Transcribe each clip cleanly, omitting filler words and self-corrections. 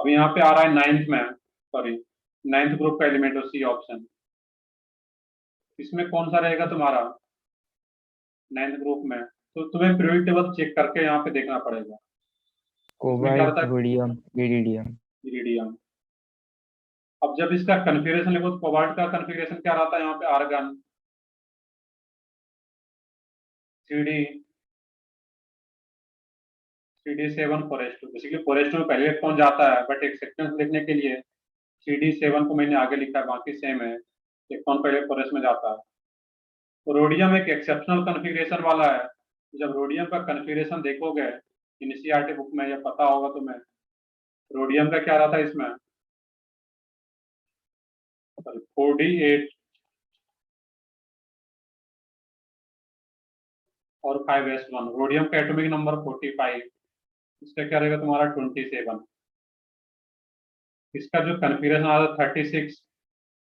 अब यहाँ पे आ रहा है नाइन्थ में, सॉरी नाइन्थ ग्रुप का एलिमेंट हो सी ऑप्शन। इसमें कौन सा रहेगा तुम्हारा नाइन्थ ग्रुप में? तो तुम्हें पीरियोडिक टेबल चेक करके यहाँ पे देखना पड़ेगा। इसमें क्या कोबाल्ट, रहता है? Rhodium, iridium. इरिडियम। अब जब इसका कन्फिग्रेशन लिखो तो कोबाल्ट का कन्फिग्रेशन क्या रहता है यहाँ पे? Argon, 3D, 3D7 4s2। Basically 4s2 में पहले इलेक्ट्रॉन जाता है, बट एक्सेप्टेंस लिखने के लिए 3D7 को मैंने आगे लिखा है, बाकी सेम है, इलेक्ट्रॉन पहले 4s में जाता है। तो रोडियम एक एक्सेप्शनल कन्फिग्रेशन वाला है। जब रोडियम का कन्फिग्रेशन देखोगे एनसीईआरटी बुक में, या पता होगा तुम्हें, रोडियम का क्या रहता है इसमें? 4D8 और 5s1। रोडियम का एटॉमिक नंबर 45, इसका क्या रहेगा तुम्हारा? 27। इसका जो कन्फिग्रेशन आ रहा है 36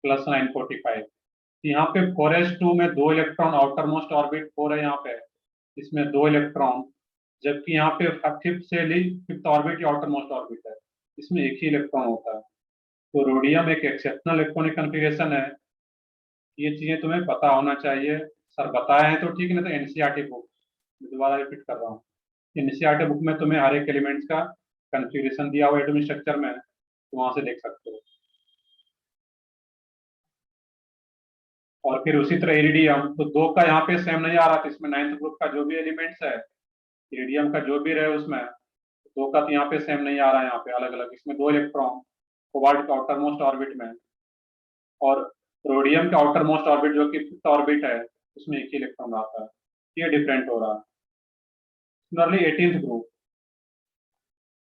+ 9 45। यहाँ पे 4s2 में 2 इलेक्ट्रॉन, आउटर मोस्ट ऑर्बिट 4 है यहाँ पे, इसमें 2 इलेक्ट्रॉन, जबकि यहाँ पे फिफ्थ ऑर्बिट या आउटर मोस्ट ऑर्बिट है, इसमें एक ही इलेक्ट्रॉन होता है। तो रोडियम एक एक्सेप्शनल इलेक्ट्रॉनिक कन्फिग्रेशन है। ये चीजें तुम्हें पता होना चाहिए। सर बताए हैं तो ठीक है, ना तो एनसीईआरटी बुक, दोबारा रिपीट कर रहा हूँ, एनसीईआरटी बुक में तुम्हें हर एक एलिमेंट्स का कन्फिग्रेशन दिया हुआ एटॉमिक स्ट्रक्चर में, तो वहां से देख सकते हो। और फिर उसी तरह इरिडियम, तो 2 का यहाँ पे सेम नहीं आ रहा था, इसमें नाइन्थ ग्रुप का जो भी एलिमेंट्स है, इरिडियम का जो भी रहे उसमें 2 का तो यहाँ पे सेम नहीं आ रहा है, यहाँ पे अलग अलग, इसमें 2 इलेक्ट्रॉन, कोबाल्ट का आउटर मोस्ट ऑर्बिट में, और रोडियम का आउटर मोस्ट ऑर्बिट जो कि फिफ्थ ऑर्बिट है, उसमें एक ही इलेक्ट्रॉन आता है। ये डिफरेंट हो रहा है। Similarly 18th group,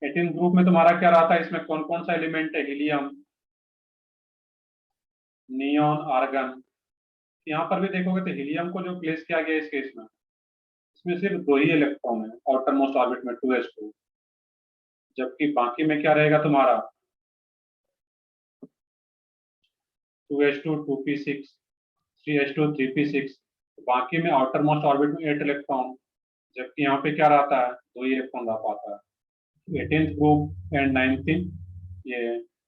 18th group में तुम्हारा क्या रहता है? इसमें कौन कौन सा एलिमेंट है? Helium, neon, argon. यहाँ पर भी देखोगे तो हीलियम को जो प्लेस किया गया इस केस में, इसमें सिर्फ 2 ही इलेक्ट्रॉन है आउटर मोस्ट ऑर्बिट में, 2s2, जबकि बाकी में क्या रहेगा तुम्हारा? 2s2 2p6, 3s2 3p6। बाकी में आउटर मोस्ट ऑर्बिट में 8 इलेक्ट्रॉन, जबकि यहाँ पे क्या रहता है? 2 ही इलेक्ट्रॉन रह पाता है। 18th group and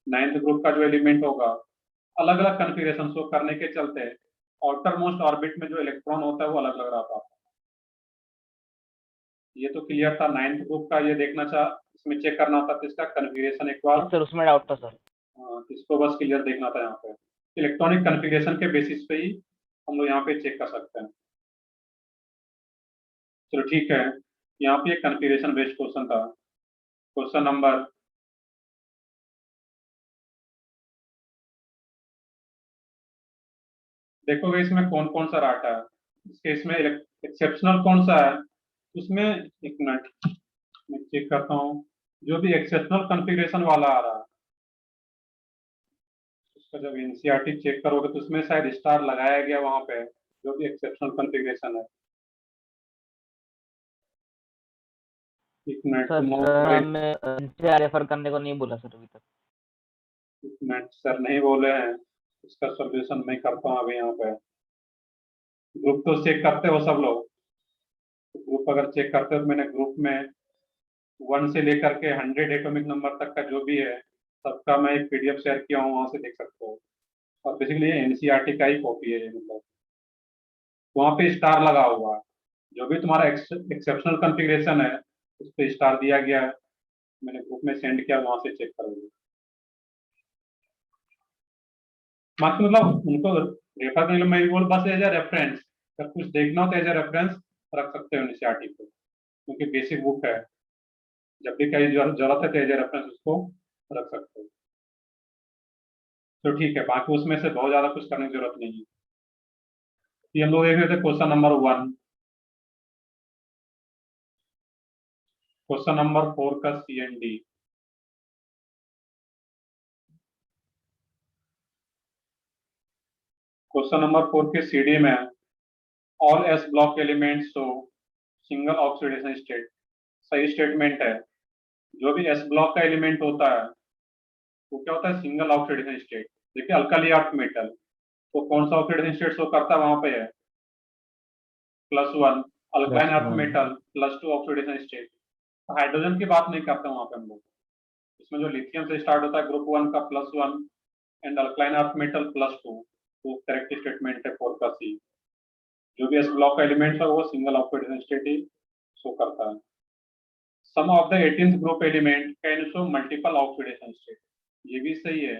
9th group का जो एलिमेंट होगा, अलग अलग कन्फिग्रेशन शो करने के चलते आउटर मोस्ट ऑर्बिट में जो इलेक्ट्रॉन होता है वो अलग अलग रहता है। ये तो क्लियर था 9th ग्रुप का। ये देखना चाह, इसमें चेक करना था तो इसका कन्फिग्रेशन एक बार, सर उसमें डाउट था सर। इसको बस क्लियर देखना था। यहाँ पे इलेक्ट्रॉनिक कन्फिग्रेशन के बेसिस पे ही हम लोग यहाँ पे चेक कर सकते हैं। चलो ठीक है, यहाँ पे एक कन्फिग्रेशन बेस्ड क्वेश्चन था। क्वेश्चन नंबर देखोगे इसमें कौन कौन सा डाटा है, इसके इसमें एक्सेप्शनल कौन सा है उसमें? एक मिनट मैं चेक करता हूँ। जो भी एक्सेप्शनल कॉन्फ़िगरेशन वाला आ रहा है, उसका जब एनसीईआरटी चेक करोगे तो उसमें शायद स्टार लगाया गया वहां पे, जो भी एक्सेप्शनल कॉन्फ़िगरेशन है। एक मिनट सर रेफर करने को नहीं बोला सर अभी तक। एक मिनट, सर नहीं बोले हैं, इसका सोल्यूशन मैं करता हूँ अभी। यहाँ पे ग्रुप तो चेक करते हो सब लोग? ग्रुप अगर चेक करते हो तो मैंने ग्रुप में 1 से लेकर के 100 एटॉमिक नंबर तक का जो भी है सबका मैं एक पीडीएफ शेयर किया हूँ, वहां से देख सकते हो। और बेसिकली ये एनसीईआरटी का ही कॉपी है ये, मतलब वहां पे स्टार लगा हुआ है। जो भी तुम्हारा एक्सेप्शनल कॉन्फ़िगरेशन है उस पर स्टार दिया गया है, मैंने ग्रुप में सेंड किया, वहां से चेक करोगे। बाकी मतलब उनको रेफर करने में बोल, बस एज ए रेफरेंस, अगर कुछ देखना हो तो एज ए रेफरेंस रख सकते हो एनसीईआरटी को, क्योंकि बेसिक बुक है। जब भी कहीं जरूरत है तो एज ए रेफरेंस उसको रख सकते हो। तो ठीक है, बाकी उसमें से बहुत ज्यादा कुछ करने की जरूरत नहीं है। ये हम लोग देख रहे थे क्वेश्चन नंबर 1। क्वेश्चन नंबर 4 का CND। क्वेश्चन नंबर 4 के CD में all S block elements show single oxidation state. सही स्टेटमेंट है। जो भी S ब्लॉक का एलिमेंट होता है वो क्या होता है? Single oxidation state. देखिए अल्काली अर्थ मेटल, तो कौन सा ऑक्सीडेशन स्टेट शो करता है? वहां पे है +1। Alkyne earth metal +2 oxidation state. Hydrogen की बात नहीं करते वहां पे हम लोग, इसमें जो लिथियम से स्टार्ट होता है ग्रुप 1 का +1 एंड अल्कलाइन अर्थ मेटल +2, तो करेक्ट स्टेटमेंट है 4 का सी। जो भी एस ब्लॉक का एलिमेंट है वो सिंगल ऑक्सीडेशन स्टेट ही शो करता है। Some of the 18th group element can show multiple oxidation state, ये भी सही है।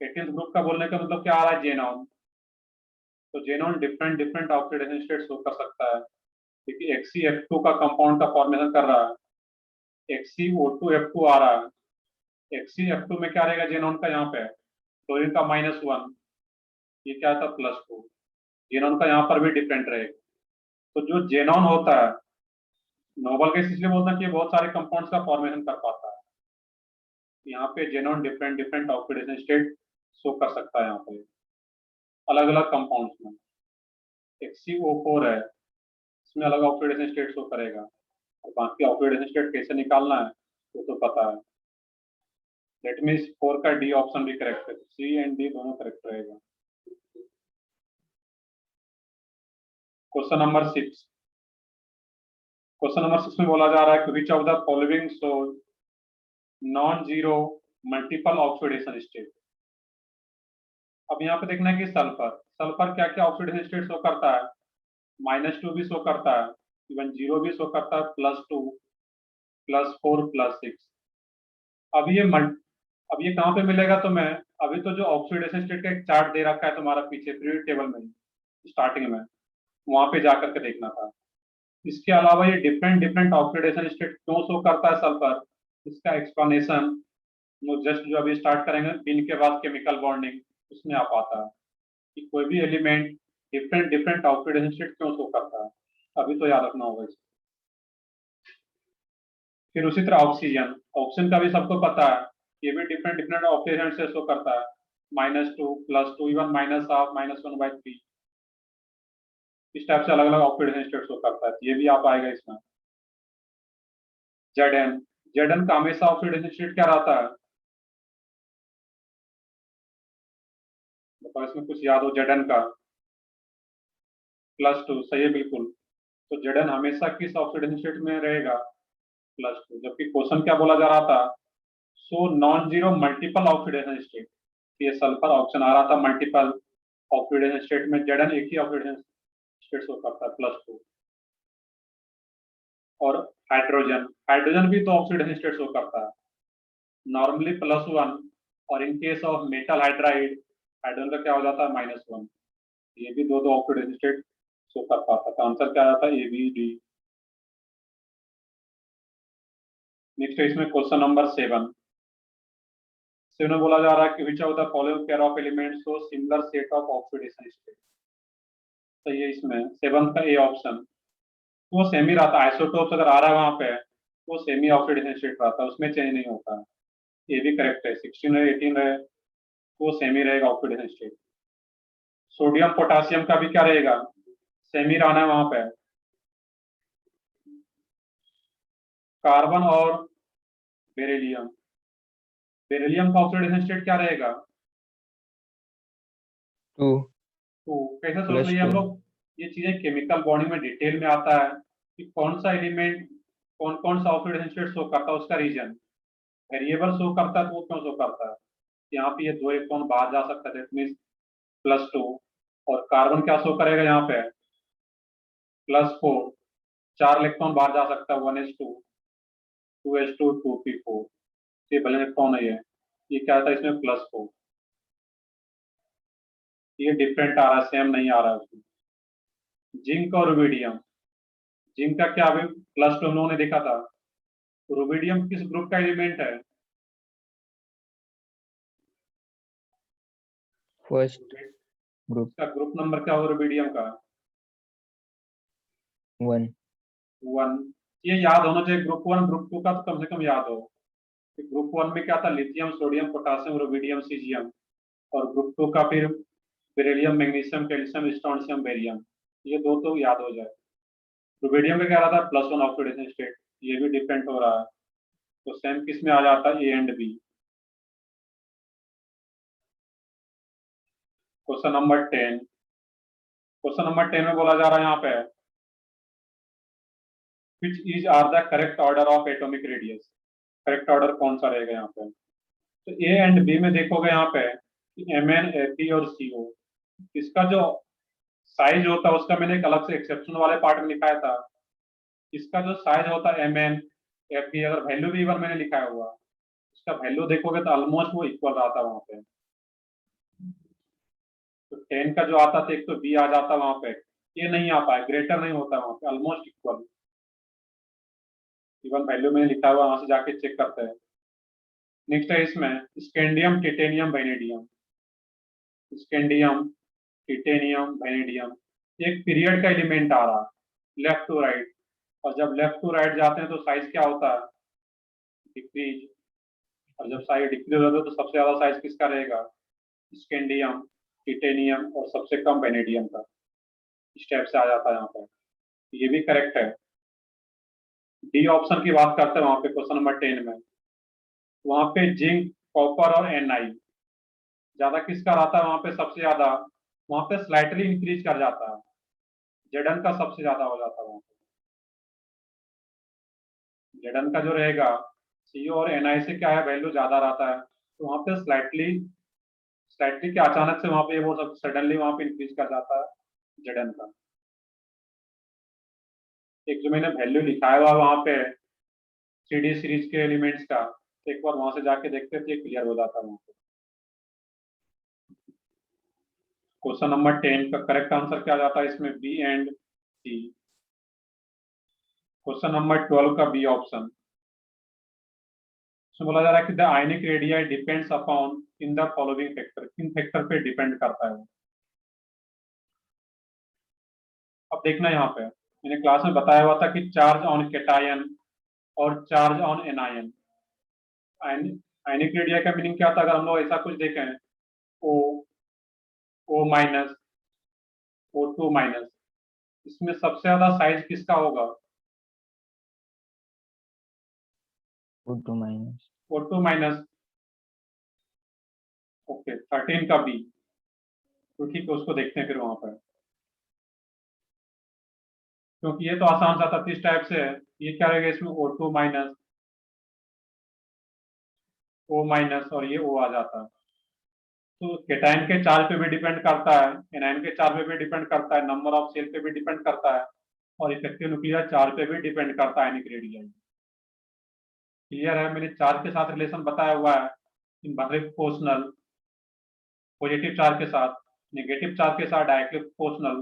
18th ग्रुप का बोलने का मतलब क्या आ रहा है, जेनॉन। तो xenon different different oxidation state show कर सकता है, क्योंकि XeF2 का कंपाउंड का फॉर्मेशन कर रहा है, XeO2F2 आ रहा है। XeF2 में क्या रहेगा जेनॉन का, यहाँ पे क्लोरीन का -1, ये क्या था +2, जेनॉन का यहाँ पर भी डिफरेंट रहेगा। तो जो जेनॉन होता है नोबल गैस इसलिए बोलते हैं कि बहुत सारे कंपाउंड्स का फॉर्मेशन कर पाता है। यहाँ पे xenon different different oxidation state show कर सकता है, यहाँ पे अलग अलग कंपाउंड्स में। XeO4 है, इसमें अलग ऑक्सीडेशन स्टेट शो करेगा, और बाकी ऑक्सीडेशन स्टेट कैसे निकालना है वो तो पता है। लेट मीन 4 का डी ऑप्शन भी करेक्ट है, सी एंड डी दोनों करेक्ट रहेगा। क्वेश्चन नंबर 6, क्वेश्चन नंबर 6 में बोला जा रहा है कि which of the following shows non zero multiple oxidation state. अब यहाँ पे देखना है कि सल्फर, सल्फर क्या क्या ऑक्सीडेशन स्टेट शो करता है, -2 भी शो करता है, इवन 0 भी शो करता है, +2, +4, +6। अब ये अब ये कहाँ पे मिलेगा, तो मैं अभी तो जो ऑक्सीडेशन स्टेट का एक चार्ट दे रखा है तुम्हारा पीछे पीरियड टेबल में स्टार्टिंग में, वहां पे जाकर के देखना था। इसके अलावा ये डिफरेंट डिफरेंट ऑक्सीडेशन स्टेट क्यों शो करता है सल्फर, इसका एक्सप्लेनेशन जस्ट जो अभी स्टार्ट करेंगे पिन के बाद केमिकल बॉन्डिंग, उसमें आ पाता है कि कोई भी element different different oxidation state क्यों शो करता है, अभी तो याद रखना होगा इसको। फिर उसी तरह ऑक्सीजन, ऑक्सीजन का भी सबको पता है, ये भी डिफरेंट डिफरेंट ऑक्सीजन से शो करता है, -2, +2, इवन -1/2, -1/3, इस टाइप से अलग अलग ऑक्सीडेशन स्टेट शो करता है, ये भी आ पाएगा इसमें। Zn, Zn का हमेशा ऑक्सीडेशन स्टेट क्या रहता है, बताओ इसमें कुछ याद हो Zn का, +2 सही है बिल्कुल। तो Zn हमेशा किस ऑक्सीडेशन स्टेट में रहेगा, +2, जबकि क्वेश्चन क्या बोला जा रहा था, so non zero multiple oxidation state, ये सल्फर ऑप्शन आ रहा था मल्टीपल ऑक्सीडेशन स्टेट में, Zn एक ही ऑक्सीडेशन स्टेट शो करता है +2। और हाइड्रोजन, हाइड्रोजन भी तो ऑक्सीडेशन स्टेट शो करता है, नॉर्मली +1, और in case of metal hydride hydrogen का क्या हो जाता है -1, ये भी दो दो ऑक्सीडेशन स्टेट शो कर पाता था। आंसर क्या आता है, ए बी डी। नेक्स्ट है इसमें क्वेश्चन नंबर 7, में बोला जा रहा है कि which of the following pair of elements show similar set of oxidation state. तो ये इसमें 7 का ए ऑप्शन, वो सेमी रहता है, आइसोटोप्स अगर आ रहा है वहां पे वो सेमी ऑक्सीडेशन स्टेट रहता है, उसमें चेंज नहीं होता है, ये भी करेक्ट है। 16 है 18 है वो सेमी रहेगा ऑक्सीडेशन स्टेट। सोडियम पोटासियम का भी क्या रहेगा, सेमी रहना है वहां पे। कार्बन और बेरिलियम, बेरिलियम का ऑक्सीडेशन स्टेट क्या रहेगा, 2 तो कैसे सोच लिए हम +2 लोग, ये चीजें केमिकल बॉन्डिंग में डिटेल में आता है कि कौन सा एलिमेंट कौन कौन सा ऑक्सीडेशन स्टेट शो करता है, उसका रीजन वेरिएबल शो करता है, तो वो क्यों शो करता है। यहाँ पे ये 2 इलेक्ट्रॉन बाहर जा सकता है, दैट मीन्स +2, और कार्बन क्या शो करेगा यहाँ पे +4, 4 इलेक्ट्रॉन बाहर जा सकता है, 1s2, 2s2, 2p4, ये भले इलेक्ट्रॉन है, ये क्या था इसमें +4, ये डिफरेंट आ रहा है, सेम नहीं आ रहा है उसमें। जिंक और रुबिडियम, जिंक का क्या अभी +2 हम लोगों ने देखा था, रुबिडियम किस ग्रुप का एलिमेंट है, फर्स्ट ग्रुप इसका ग्रुप नंबर क्या होगा रुबिडियम का, 1 1। ये याद होना चाहिए, ग्रुप 1 ग्रुप 2 का तो कम से कम याद हो कि ग्रुप 1 में क्या था, lithium sodium potassium rubidium caesium, और ग्रुप 2 का फिर beryllium magnesium calcium strontium barium, ये दो तो याद हो जाए। रुबिडियम का क्या रहा था +1 ऑक्सीडेशन स्टेट, ये भी डिफरेंट हो रहा है, तो सेम किस में आ जाता है, A and B. Question number 10, question number 10 में बोला जा रहा है यहाँ पे which is are the correct order of atomic radius। Correct order कौन सा रहेगा यहाँ पे? तो ए एंड बी में देखोगे यहाँ पे कि एम एन एफ और CO, इसका जो साइज होता है उसका मैंने एक अलग से एक्सेप्शन वाले पार्ट में लिखाया था। इसका जो साइज होता है MN FB, अगर वैल्यू भी इवन मैंने लिखा हुआ, इसका वैल्यू देखोगे तो ऑलमोस्ट वो इक्वल रहा था वहां पे। तो 10 का जो आता था एक तो B आ जाता वहां पे, ये नहीं आता है, ग्रेटर नहीं होता वहां पे, ऑलमोस्ट इक्वल। इवन वैल्यू मैंने लिखा हुआ, वहां से जाके चेक करते हैं। नेक्स्ट है इसमें scandium titanium vanadium. Scandium titanium vanadium, एक पीरियड का एलिमेंट आ रहा लेफ्ट टू राइट, और जब लेफ्ट टू राइट जाते हैं तो साइज क्या होता है? डिक्रीज। और जब साइज डिक्रीज होता है तो सबसे ज्यादा साइज किसका रहेगा? स्कैंडियम टिटेनियम और सबसे कम वैनेडियम का। इस टाइप से आ जाता है यहाँ पर, ये भी करेक्ट है। डी ऑप्शन की बात करते हैं वहां पे क्वेश्चन नंबर 10 में, वहां पे जिंक कॉपर और Ni ज्यादा किसका रहता है वहां पे? सबसे ज्यादा वहां पे स्लाइटली इंक्रीज कर जाता है, Zn का सबसे ज्यादा हो जाता है वहां पे। Zn का जो रहेगा CO और Ni से क्या है, वैल्यू ज्यादा रहता है, तो वहां पे स्लाइटली स्लाइटली क्या अचानक से वहां पे वो सब सडनली वहां पे इंक्रीज कर जाता है Zn का। एक जो मैंने वैल्यू लिखा हुआ वहां पे 3D सीरीज के एलिमेंट्स का, एक बार वहां से जाके देखते थे, क्लियर हो जाता है वहां पे। क्वेश्चन नंबर 10 का करेक्ट आंसर क्या जाता है इसमें? B and C. Question number 12 का बी ऑप्शन। इसमें बोला जा रहा है कि the ionic radii depends upon in the following factor, किन फैक्टर पे डिपेंड करता है वो? अब देखना यहाँ पे मैंने क्लास में बताया हुआ था कि चार्ज ऑन कैटायन और charge on anion. Ionic radii का मीनिंग क्या था? अगर हम लोग ऐसा कुछ देखें, O माइनस O2 माइनस, इसमें सबसे ज्यादा साइज किसका होगा? O2 minus. O2 minus. Okay, 13 का बी। तो ठीक है, उसको देखते हैं फिर वहां पर, क्योंकि ये तो आसान सा था, इस टाइप से है। ये क्या रहेगा इसमें? O2 माइनस O माइनस, और ये O आ जाता है। तो केटायन के चार्ज पे भी डिपेंड करता है, एनायन के चार्ज पे भी डिपेंड करता है, नंबर ऑफ सेल पे भी डिपेंड करता है, और इफेक्टिव न्यूक्लियर चार्ज पे भी डिपेंड करता है आयनिक रेडियाई। क्लियर है? मैंने चार्ज के साथ रिलेशन बताया हुआ है, इनवर्सली प्रोपोर्शनल, पॉजिटिव चार्ज के साथ, नेगेटिव चार्ज के साथ डायरेक्टली प्रोपोर्शनल।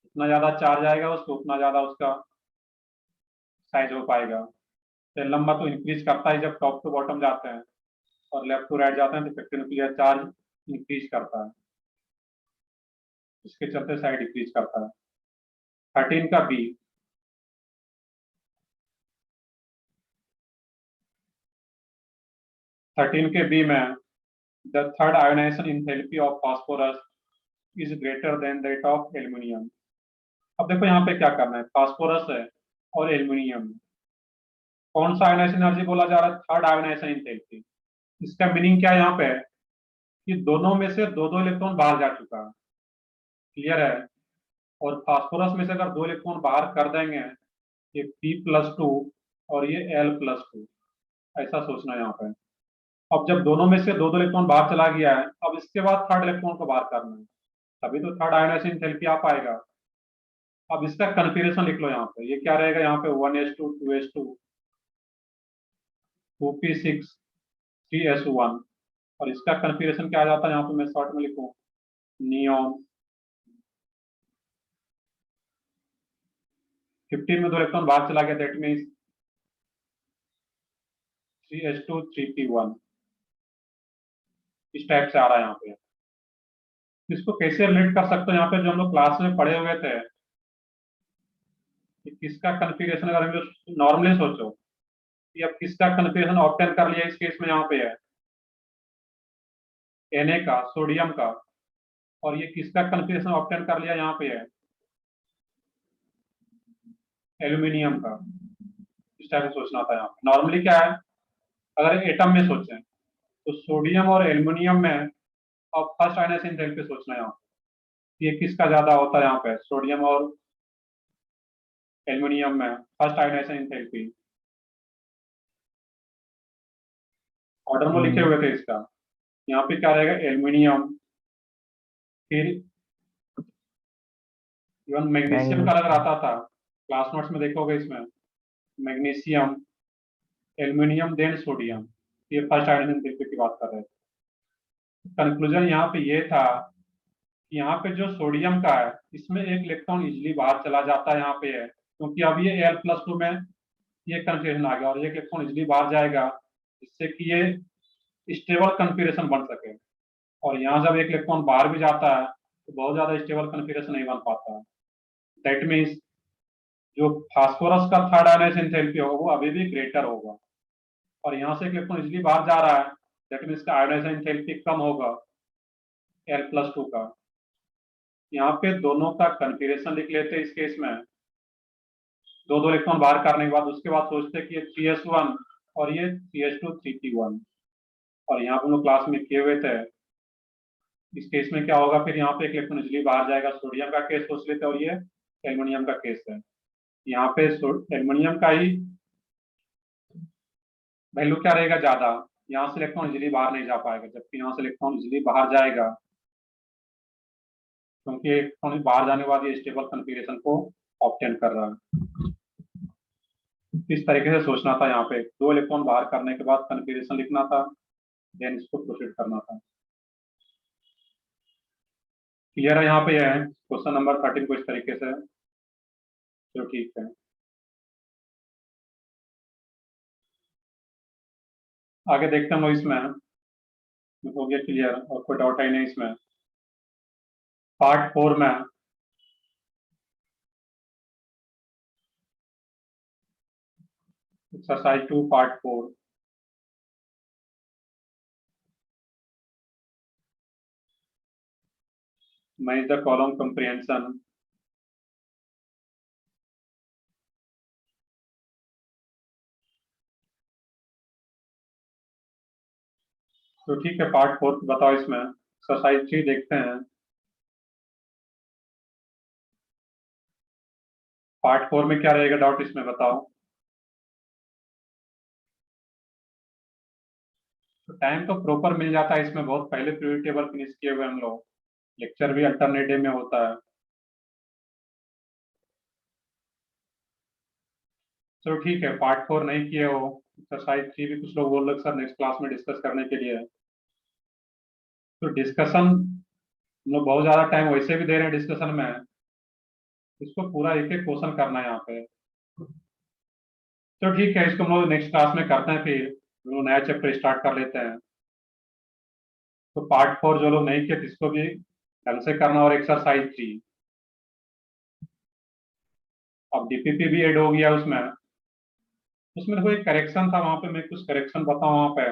जितना ज्यादा चार्ज आएगा उसको, उतना ज्यादा उसका साइज हो पाएगा। सेल नंबर तो इंक्रीज करता है जब टॉप टू बॉटम जाते हैं, और लेफ्ट टू राइट जाते हैं तो इफेक्टिव न्यूक्लियर चार्ज इंक्रीज करता है, इसके चलते साइड डिक्रीज करता है। 13 का बी। 13 के बी में the third ionization enthalpy of phosphorus is greater than that of aluminium. अब देखो यहाँ पे क्या करना है, फास्फोरस है और एल्यूमिनियम, कौन सा आयोनाइजेशन एनर्जी बोला जा रहा है? Third ionization enthalpy. इसका मीनिंग क्या है यहाँ पे? कि दोनों में से दो दो इलेक्ट्रॉन बाहर जा चुका है। क्लियर है? और फास्फोरस में से अगर दो इलेक्ट्रॉन बाहर कर देंगे, ये P+2 और ये L+2, ऐसा सोचना है यहाँ पे। अब जब दोनों में से दो दो इलेक्ट्रॉन बाहर चला गया है, अब इसके बाद थर्ड इलेक्ट्रॉन को बाहर करना है, तभी तो थर्ड आयोनाइजेशन एंथैल्पी आ पाएगा। अब इसका कन्फिग्रेशन लिख लो यहाँ पे, ये क्या रहेगा यहाँ पे? 1s2 2s2 2p6 3s1, और इसका कन्फिग्रेशन क्या आ जाता है यहाँ पे? मैं शॉर्ट में लिखूं, नियॉन। 15 में दो इलेक्ट्रॉन बाहर चला गया, दैट मीन्स 3s2 3p1, इस टाइप से आ रहा है यहाँ पे। इसको कैसे रिलेट कर सकते हो यहाँ पे, जो हम लोग क्लास में पढ़े हुए थे कि किसका कन्फिग्रेशन, अगर हम नॉर्मली सोचो कि अब किसका कन्फिग्रेशन ऑब्टेन कर लिया इस केस में, यहाँ पे है Na का, सोडियम का, और ये किसका कन्फिग्रेशन ऑब्टेन कर लिया यहाँ पे है? एल्यूमिनियम का। इस टाइप से सोचना था यहाँ पे। नॉर्मली क्या है, अगर एटम में सोचें तो सोडियम और एल्यूमिनियम में, अब फर्स्ट आयोनाइजेशन एंथैल्पी सोचना है यहाँ पे, ये किसका ज्यादा होता है यहाँ पे? सोडियम और एल्यूमिनियम में फर्स्ट आयोनाइजेशन एंथैल्पी ऑर्डर में लिखे हुए थे इसका। यहाँ पे क्या रहेगा, एल्यूमिनियम, फिर इवन मैग्नीशियम का अलग आता था, क्लास नोट्स में देखोगे इसमें, मैग्नीशियम, एल्यूमिनियम, देन सोडियम। ये फर्स्ट हाइड्रोजन एंथैल्पी की बात कर रहे थे। कंक्लूजन यहाँ पे ये था कि यहाँ पे जो सोडियम का है इसमें एक इलेक्ट्रॉन इजिली बाहर चला जाता है, यहाँ पे है, क्योंकि अब ये Al+2 में ये कन्फिग्रेशन आ गया और ये इलेक्ट्रॉन इजिली बाहर जाएगा, जिससे कि ये स्टेबल कन्फिग्रेशन बन सके। और यहाँ जब एक इलेक्ट्रॉन बाहर भी जाता है तो बहुत ज्यादा स्टेबल कन्फिग्रेशन नहीं बन पाता है। दैट मीन्स जो फास्फोरस का थर्ड आयनाइजेशन एंथैल्पी होगा वो अभी भी ग्रेटर होगा, और यहाँ से इलेक्ट्रॉन इजिली बाहर जा रहा है, दैट मीन्स का आयनाइजेशन एंथैल्पी कम होगा Al+2 का। यहाँ पे दोनों का कन्फिग्रेशन लिख लेते हैं इस केस में, दो दो इलेक्ट्रॉन बाहर करने के बाद उसके बाद सोचते हैं कि ये 3s1 और ये 3s2 3p1, और यहाँ पे हम लोग क्लास में किए हुए थे। इस केस में क्या होगा, फिर यहाँ पे एक इलेक्ट्रॉन इजिली बाहर जाएगा, सोडियम का केस सोच लेते हैं, और ये एल्युमिनियम का केस है। यहाँ पे एल्युमिनियम का ही वैल्यू क्या रहेगा, ज्यादा, यहाँ से इलेक्ट्रॉन इजिली बाहर नहीं जा पाएगा, जबकि यहाँ से इलेक्ट्रॉन इजिली बाहर जाएगा, क्योंकि इलेक्ट्रॉन बाहर जाने के बाद ये स्टेबल कन्फिग्रेशन को ऑब्टेन कर रहा है। इस तरीके से सोचना था, यहाँ पे दो इलेक्ट्रॉन बाहर करने के बाद कन्फिग्रेशन लिखना था, देन इसको प्रोसीड करना था। क्लियर है? यहाँ पे है क्वेश्चन नंबर 13 को इस तरीके से। चलो ठीक है, आगे देखते हैं हम लोग। इसमें हो गया क्लियर और कोई डाउट है नहीं इसमें। पार्ट 4 में exercise 2 part 4। Match the column comprehension. तो ठीक है, पार्ट 4 बताओ। इसमें एक्सरसाइज 3 देखते हैं। पार्ट 4 में क्या रहेगा डाउट इसमें बताओ। तो टाइम तो प्रॉपर मिल जाता है इसमें, बहुत पहले पीरियड टेबल फिनिश किए हुए हम लोग, लेक्चर भी अल्टरनेट डे में होता है। चलो ठीक है, पार्ट 4 नहीं किए हो, एक्सरसाइज 3 भी कुछ लोग बोल रहे सर नेक्स्ट क्लास में डिस्कस करने के लिए। तो डिस्कशन हम लोग बहुत ज्यादा टाइम वैसे भी दे रहे हैं डिस्कशन में, इसको पूरा एक एक क्वेश्चन करना है यहाँ पे। तो ठीक है, इसको हम लोग नेक्स्ट क्लास में करते हैं, फिर हम लोग नया चैप्टर स्टार्ट कर लेते हैं। तो पार्ट 4 जो लोग नहीं किए तो इसको भी ढंग से करना। और एक्सरसाइज 3, अब डीपीपी भी ऐड हो गया उसमें। उसमें देखो एक करेक्शन था, वहां पे मैं कुछ करेक्शन बताऊं। वहां पे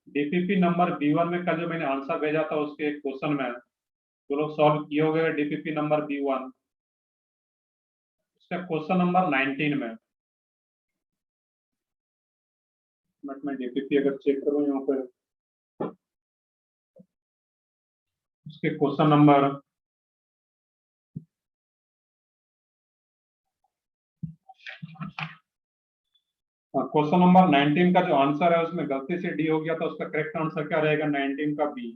डीपीपी नंबर B1 में कल जो मैंने आंसर भेजा था उसके एक क्वेश्चन में, जो लोग सॉल्व किए हो गए डीपीपी नंबर B1, उसका क्वेश्चन नंबर 19 में, बट मैं डीपीपी अगर चेक करूं यहाँ पे, उसके क्वेश्चन नंबर क्वेश्चन नंबर 19 का जो आंसर है उसमें गलती से डी हो गया था, उसका करेक्ट आंसर क्या रहेगा 19 का बी।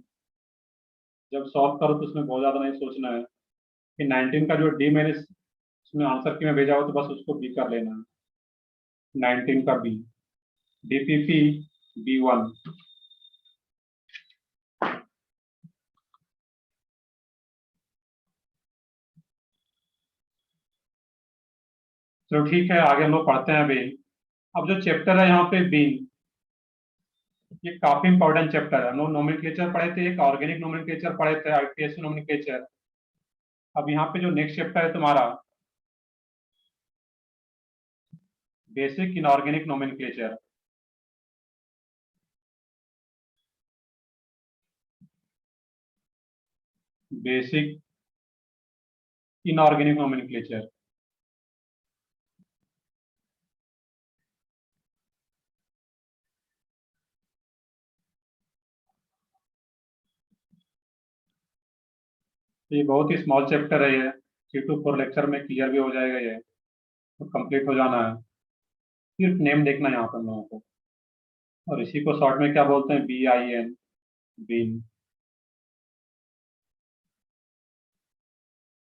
जब सॉल्व करो तो उसमें बहुत ज्यादा नहीं सोचना है कि 19 का जो डी मैंने इसमें आंसर की में भेजा हो तो बस उसको बी कर लेना है। 19 का बी, डीपीपी B1। चलो ठीक है, आगे हम लोग पढ़ते हैं अभी। अब जो चैप्टर है यहाँ पे बीन, ये काफी इंपॉर्टेंट चैप्टर है। हम लोग नोमेनक्लेचर पढ़े थे, एक ऑर्गेनिक नोमेनक्लेचर पढ़े थे, आईपीएससी नोमेनक्लेचर। अब यहाँ पे जो नेक्स्ट चैप्टर है तुम्हारा, basic inorganic nomenclature. Basic inorganic nomenclature. ये बहुत ही स्मॉल चैप्टर है, ये 3 to 4 लेक्चर में क्लियर भी हो जाएगा, ये तो कंप्लीट हो जाना है। सिर्फ नेम देखना है यहाँ पर हम लोगों को। और इसी को शॉर्ट में क्या बोलते हैं, BIN, बीन।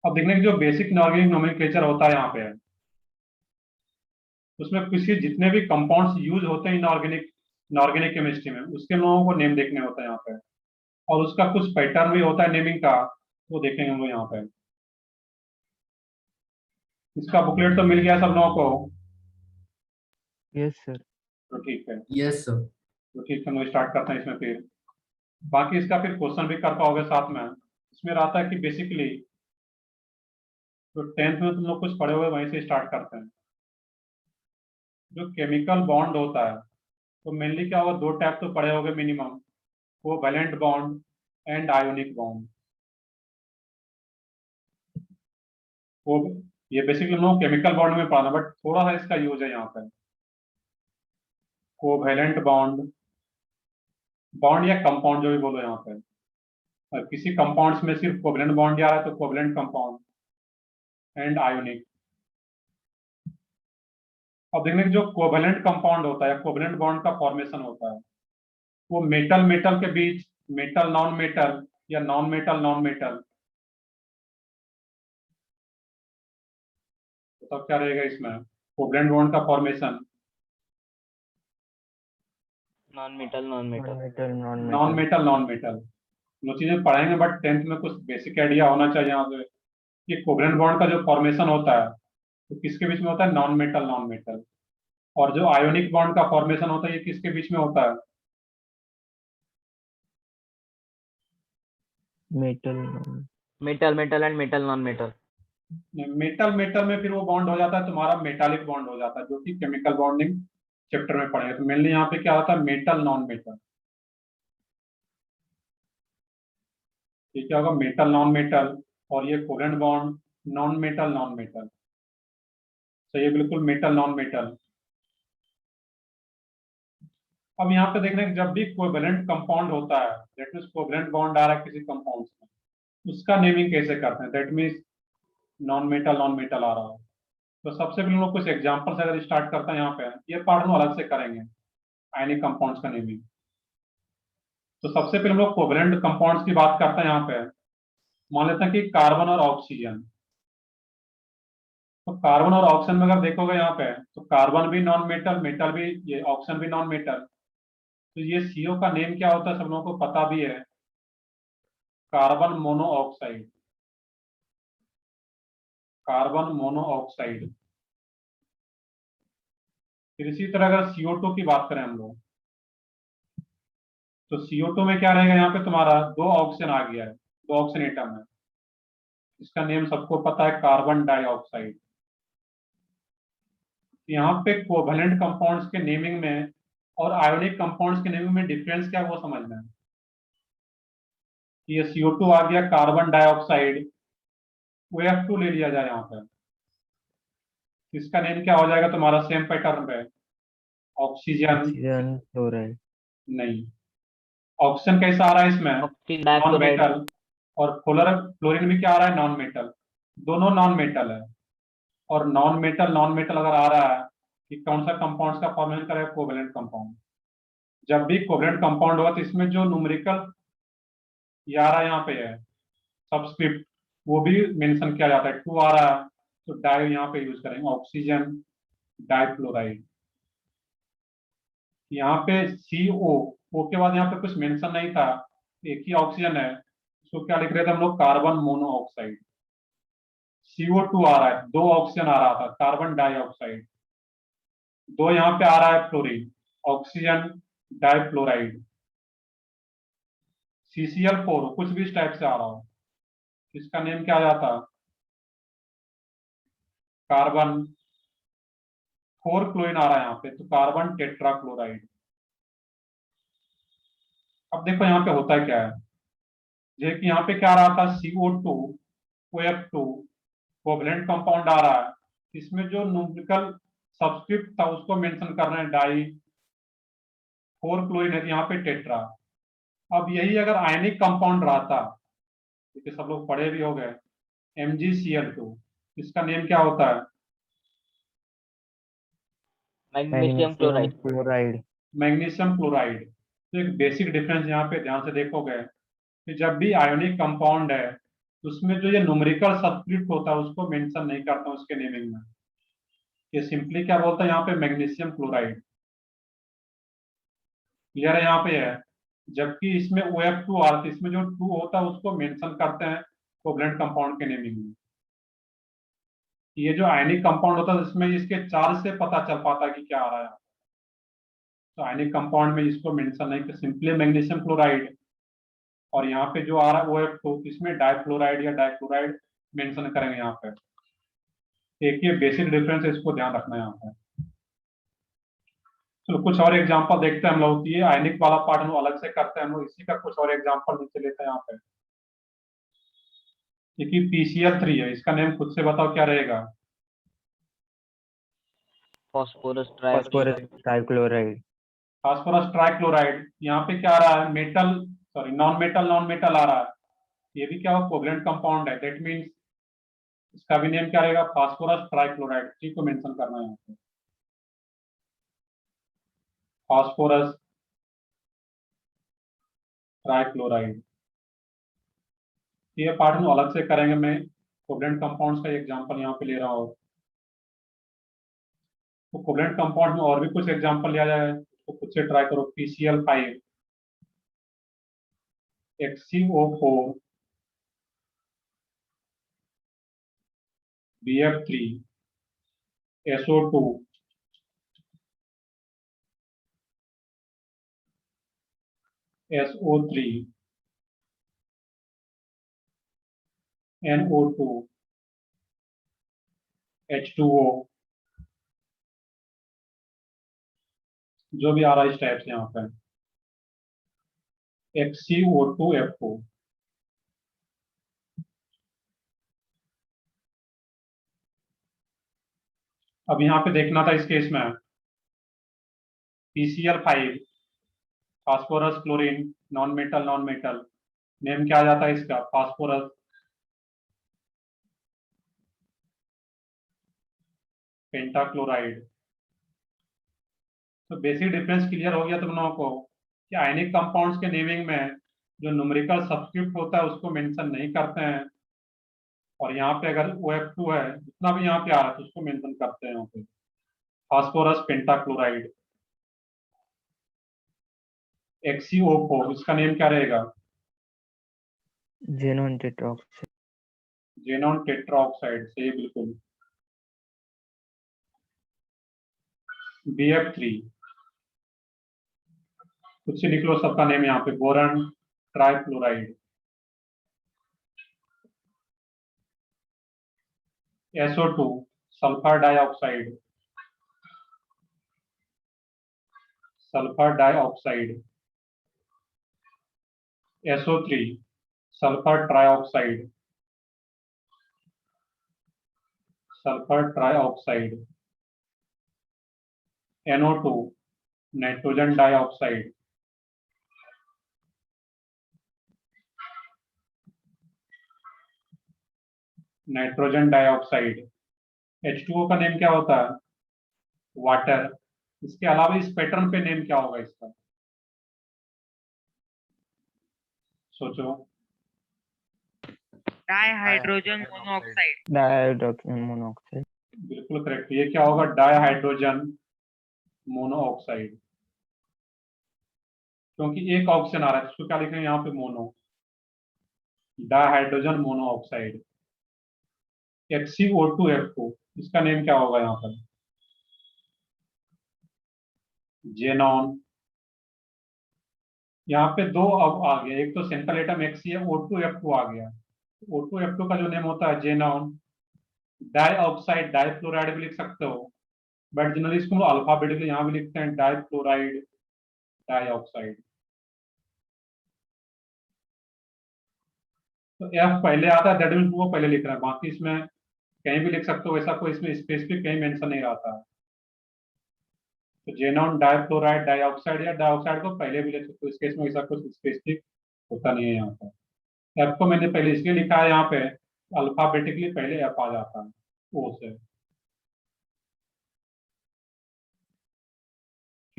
अब देखने की जो बेसिक इनऑर्गेनिक नोमेनक्लेचर होता है यहाँ पे, उसमें किसी जितने भी कंपाउंड्स यूज होते हैं इनऑर्गेनिक इनऑर्गेनिक केमिस्ट्री में, उसके लोगों को नेम देखने होता है यहाँ पे, और उसका कुछ पैटर्न भी होता है नेमिंग का, वो देखेंगे हम लोग यहाँ पे। इसका बुकलेट तो मिल गया सब लोगों को, यस सर। तो ठीक है। Yes sir. तो ठीक है, हम लोग स्टार्ट करते हैं इसमें फिर। बाकी इसका फिर क्वेश्चन भी कर पाओगे साथ में। इसमें रहता है कि बेसिकली तो 10th में तुम लोग कुछ पढ़े हुए वहीं से स्टार्ट करते हैं। जो केमिकल बॉन्ड होता है तो मेनली क्या होगा, दो टाइप तो पढ़े होगे minimum, covalent bond and ionic bond. वो ये बेसिकली हम लोग केमिकल बॉन्ड में पढ़ना, बट थोड़ा सा इसका यूज है यहाँ पर। कोवैलेंट बॉन्ड, बॉन्ड या कंपाउंड जो भी बोलो यहाँ पे, और किसी कंपाउंड्स में सिर्फ कोवैलेंट बॉन्ड आ रहा है तो कोवैलेंट कंपाउंड एंड आयोनिक। अब देखने जो कोवैलेंट कंपाउंड होता है, कोवैलेंट बॉन्ड का फॉर्मेशन होता है, वो मेटल मेटल के बीच, मेटल नॉन मेटल या नॉन मेटल नॉन मेटल, तो तब क्या रहेगा इसमें कोवैलेंट बॉन्ड का formation, non metal non metal. Non metal non metal. वो चीजें पढ़ेंगे, बट 10th में कुछ बेसिक आइडिया होना चाहिए यहाँ पे कि कोवैलेंट बॉन्ड का जो फॉर्मेशन होता है तो किसके बीच में होता है, नॉन मेटल नॉन मेटल। और जो आयोनिक बॉन्ड का फॉर्मेशन होता है ये किसके बीच में होता है, metal. Metal metal and metal non metal. Metal metal में फिर वो बॉन्ड हो जाता है तुम्हारा मेटालिक बॉन्ड हो जाता है, जो कि केमिकल बॉन्डिंग चैप्टर में पढ़ेंगे। तो मेनली यहाँ पे क्या होता है, मेटल नॉन मेटल। ये क्या होगा, मेटल नॉन मेटल, और ये covalent bond non metal non metal. तो ये बिल्कुल मेटल नॉन मेटल। अब यहाँ पे देखने जब भी कोवेलेंट कंपाउंड होता है, दैट मीन्स कोवेलेंट बॉन्ड आ रहा है किसी कंपाउंड में, उसका नेमिंग कैसे करते हैं, दैट मीन्स नॉन मेटल आ रहा है। तो सबसे पहले हम लोग कुछ एग्जांपल से अगर स्टार्ट करते हैं यहाँ पे, ये पार्ट हम अलग से करेंगे आयनिक कंपाउंड्स का नेमिंग। तो सबसे पहले हम लोग कोवेलेंट कंपाउंड्स की बात करते हैं यहाँ पे। मान लेते हैं कि कार्बन और ऑक्सीजन। तो कार्बन और ऑक्सीजन में अगर देखोगे यहाँ पे, तो कार्बन भी नॉन मेटल, मेटल भी, ये ऑक्सीजन भी नॉन मेटल। तो ये CO का नेम क्या होता है सब लोगों को पता भी है, कार्बन मोनोऑक्साइड। Carbon monoxide. फिर इसी तरह अगर CO2 की बात करें हम लोग, तो CO2 में क्या रहेगा, यहाँ पे तुम्हारा दो ऑक्सीजन आ गया है, दो ऑक्सीजन एटम है, इसका नेम सबको पता है कार्बन डाइऑक्साइड। यहाँ पे कोवेलेंट कंपाउंड्स के नेमिंग में और आयोनिक कंपाउंड्स के नेमिंग में डिफरेंस क्या है वो समझना है। ये CO2 आ गया कार्बन डाइऑक्साइड, OF2 ले लिया जाए यहाँ पर, इसका नेम क्या हो जाएगा तुम्हारा सेम पैटर्न पे, ऑक्सीजन। Oxygen chloride. नहीं, ऑक्सीजन कैसा आ रहा है इसमें, ऑक्सीजन नॉन डाइक्लोराइड। मेटल, और क्लोरीन भी क्या आ रहा है, नॉन मेटल। दोनों नॉन मेटल है। और नॉन मेटल अगर आ रहा है कि कौन सा कंपाउंड का फॉर्मेशन करेगा, कोवेलेंट कंपाउंड। जब भी कोवेलेंट कंपाउंड होगा तो इसमें जो न्यूमेरिकल ये आ रहा है यहाँ पे है सबस्क्रिप्ट, वो भी मेंशन किया जाता है। 2 आ रहा है तो डाई यहाँ पे यूज करेंगे, ऑक्सीजन डाइक्लोराइड। यहाँ पे CO, O के बाद यहाँ पे कुछ मेंशन नहीं था, एक ही ऑक्सीजन है, इसको क्या लिख रहे थे हम लोग, कार्बन मोनोऑक्साइड। CO2 आ रहा है, दो ऑक्सीजन आ रहा था, कार्बन डाइऑक्साइड। दो यहाँ पे आ रहा है फ्लोरीन, ऑक्सीजन डाइफ्लोराइड। CCl4 कुछ भी इस टाइप से आ रहा हो, इसका नेम क्या आ जाता, कार्बन 4 क्लोरीन आ रहा है यहाँ पे, तो कार्बन टेट्राक्लोराइड। अब देखो यहाँ पे होता क्या है, जैसे कि यहाँ पे क्या आ रहा था, CO2 OF2 कोवेलेंट कंपाउंड आ रहा है, इसमें जो न्यूमेरिकल सब्सक्रिप्ट था उसको मेंशन करना है, डाई 4 क्लोरीन है, यहाँ पे टेट्रा। अब यही अगर आयनिक कंपाउंड रहता, क्योंकि सब लोग पढ़े भी हो गए, MgCl2, इसका नेम क्या होता है, magnesium chloride. Chloride. Magnesium chloride. तो एक बेसिक डिफरेंस यहाँ पे ध्यान से देखोगे कि जब भी आयोनिक कंपाउंड है उसमें जो ये न्यूमेरिकल सब्स्क्रिप्ट होता है उसको मेंशन नहीं करता हूं उसके नेमिंग में। ये सिंपली क्या बोलता है यहाँ पे मैग्नीशियम क्लोराइड। क्लियर है यहाँ पे है। जबकि इसमें OF2 आता है, इसमें जो 2 होता है उसको मेंशन करते हैं कोवलेंट कंपाउंड के नेमिंग में। ये जो आयनिक कंपाउंड होता है इसमें इसके चार्ज से पता चल पाता है कि क्या आ रहा है। तो आयनिक कंपाउंड में इसको मेंशन नहीं कि सिंपली मैग्नीशियम क्लोराइड, और यहाँ पे जो आ रहा है OF2 इसमें डाइफ्लोराइड या डाइक्लोराइड मेंशन करेंगे यहाँ पे। एक ये बेसिक डिफरेंस है, इसको ध्यान रखना है यहाँ पे। चलो कुछ और एग्जांपल देखते हैं हम लोग। ये आयनिक वाला पार्ट हम लोग अलग से करते हैं, हम लोग इसी का कुछ और एग्जांपल नीचे लेते हैं यहाँ पे। देखिए PCl3 है, इसका नेम खुद से बताओ क्या रहेगा। Phosphorus phosphorus trichloride. Phosphorus trichloride. यहाँ पे क्या आ रहा है, मेटल, सॉरी नॉन मेटल आ रहा है। ये भी क्या हो, कोवलेंट कंपाउंड है, दैट मीन्स इसका भी नेम क्या रहेगा, फास्फोरस ट्राइक्लोराइड। ठीक को मेंशन करना है यहाँ पे, फास्फोरस ट्राइक्लोराइड। ये पार्ट हम अलग से करेंगे, मैं कोवलेंट कंपाउंड्स का एग्जांपल यहाँ पे ले रहा हूँ। तो कोवलेंट कंपाउंड में और भी कुछ एग्जांपल लिया जाए तो खुद से ट्राई करो। PCl5 HCO4 BF3 SO2 SO3 NO2 H2O, जो भी आ रहा है इस टाइप से यहाँ पे XCO2F4। अब यहाँ पे देखना था इस केस में PCl5 phosphorus chlorine non metal name क्या आ जाता है इसका, फास्फोरस पेंटाक्लोराइड। तो बेसिक डिफरेंस क्लियर हो गया तुम लोगों को कि आयनिक कंपाउंड्स के नेमिंग में जो न्यूमेरिकल सब्स्क्रिप्ट होता है उसको मेंशन नहीं करते हैं, और यहाँ पे अगर OF2 है जितना भी यहाँ पे आ रहा है तो उसको मेंशन करते हैं यहाँ पे, फास्फोरस पेंटाक्लोराइड। XCO4 इसका नेम क्या रहेगा, जेनॉन टेट्राऑक्साइड। Xenon tetroxide. सही बिल्कुल। BF3 खुद से निकलो सबका नेम यहाँ पे, boron trichloride. SO2 sulphur dioxide, sulphur dioxide. SO3 sulphur trioxide, sulphur trioxide. NO2 nitrogen dioxide. Nitrogen dioxide. H2O का नेम क्या होता है, वाटर। इसके अलावा इस पैटर्न पे नेम क्या होगा इसका, सोचो। Dihydrogen monoxide. Dihydrogen monoxide. बिल्कुल करेक्ट, ये क्या होगा, डाइहाइड्रोजन मोनोऑक्साइड। क्योंकि एक ऑक्सीजन आ रहा है तो उसको क्या लिखेंगे यहाँ पे, मोनो, डाइहाइड्रोजन मोनोऑक्साइड। XCO2F2 इसका नेम क्या होगा यहाँ पर, जेनॉन। यहाँ पे दो अब आ गया, एक तो सेंट्रल एटम XCO2F2 आ गया। O2F2 का जो नेम होता है जेनॉन। डाइऑक्साइड डाइफ्लोराइड भी लिख सकते हो, बट जनरली इसको अल्फाबेटिकली यहाँ भी लिखते हैं, डाइफ्लोराइड डाइऑक्साइड। तो F पहले आता है, दैट मीन्स वो पहले लिख रहा है, बाकी इसमें कहीं भी लिख सकते हो, वैसा कोई इसमें स्पेसिफिक कहीं मेंशन नहीं रहता है। तो जेनॉन डाइफ्लोराइड डाइऑक्साइड या डाइऑक्साइड को पहले भी लिख सकते हो, इस केस में ऐसा कुछ स्पेसिफिक होता नहीं है यहाँ पर। F को मैंने पहले इसलिए लिखा है यहाँ पे, अल्फाबेटिकली पहले F आ जाता है O से।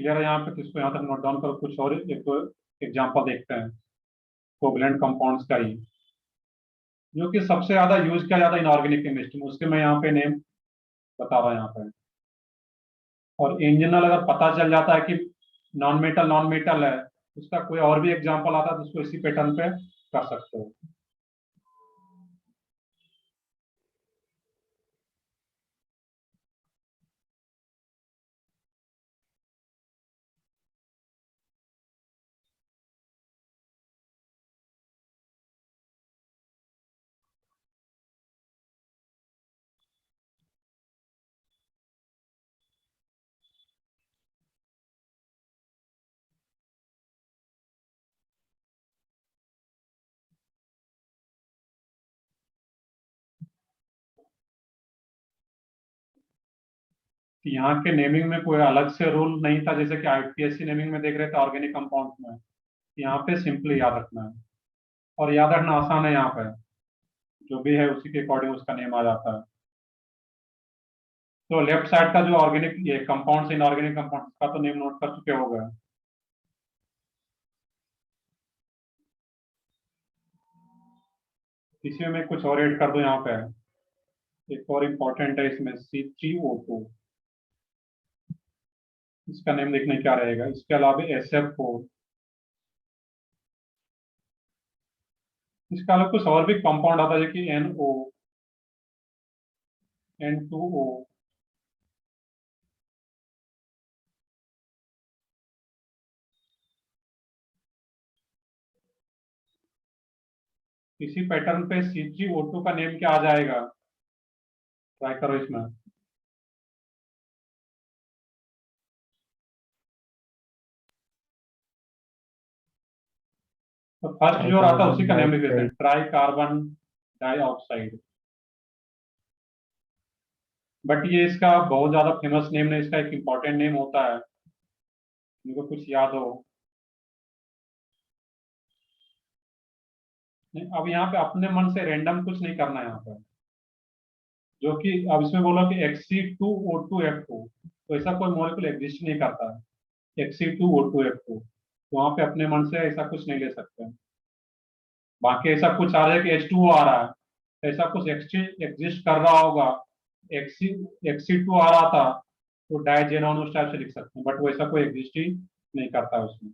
क्लियर है यहाँ पे? तो इसको यहाँ तक नोट डाउन करो, कुछ और एक दो एग्जांपल देखते हैं कोवलेंट कंपाउंड्स का ही, जो कि सबसे ज्यादा यूज किया जाता है इनऑर्गेनिक केमिस्ट्री में, उसके मैं यहाँ पे नेम बता रहा हूँ यहाँ पे। और इन जनरल अगर पता चल जाता है कि नॉन मेटल है, उसका कोई और भी एग्जांपल आता है तो उसको इसी पैटर्न पे कर सकते हो। यहाँ के नेमिंग में कोई अलग से रूल नहीं था, जैसे कि आईपीएससी नेमिंग में देख रहे थे ऑर्गेनिक कंपाउंड्स में। यहाँ पे सिंपली याद रखना है, और याद रखना आसान है। यहाँ पे जो भी है उसी के अकॉर्डिंग उसका नेम आ जाता है। तो लेफ्ट साइड का जो ऑर्गेनिक ये कंपाउंड्स, इनऑर्गेनिक कंपाउंड्स का तो नेम नोट कर चुके हो गए। इसी में कुछ और ऐड कर दो यहाँ पे, एक और इम्पोर्टेंट है इसमें C3O2, इसका नेम देखने क्या रहेगा। इसके अलावा SF4, इसका अलावा कुछ और भी कंपाउंड आता है कि NO, N2O, इसी पैटर्न पे C3O2 का नेम क्या आ जाएगा, ट्राई करो इसमें। तो फर्स्ट जो आता है उसी का नेम लिख देते हैं, ट्राई कार्बन डाइऑक्साइड। बट ये इसका बहुत ज्यादा फेमस नेम नहीं, इसका एक इम्पोर्टेंट नेम होता है, मुझको कुछ याद हो। नहीं, अब यहाँ पे अपने मन से रैंडम कुछ नहीं करना है यहाँ पे, जो कि अब इसमें बोलो कि Xe2O2F2, तो ऐसा कोई मॉलिक्यूल एग्जिस्ट नहीं करता है Xe2O2F2, तो वहाँ पे अपने मन से ऐसा कुछ नहीं ले सकते। बाकी ऐसा कुछ आ रहा है कि H2O आ रहा है, तो ऐसा कुछ एग्जिस्ट कर रहा होगा, Xe2 आ रहा था तो डाइजेनॉन उस टाइप से लिख सकते हैं, बट वो ऐसा कोई एग्जिस्ट ही नहीं करता है उसमें।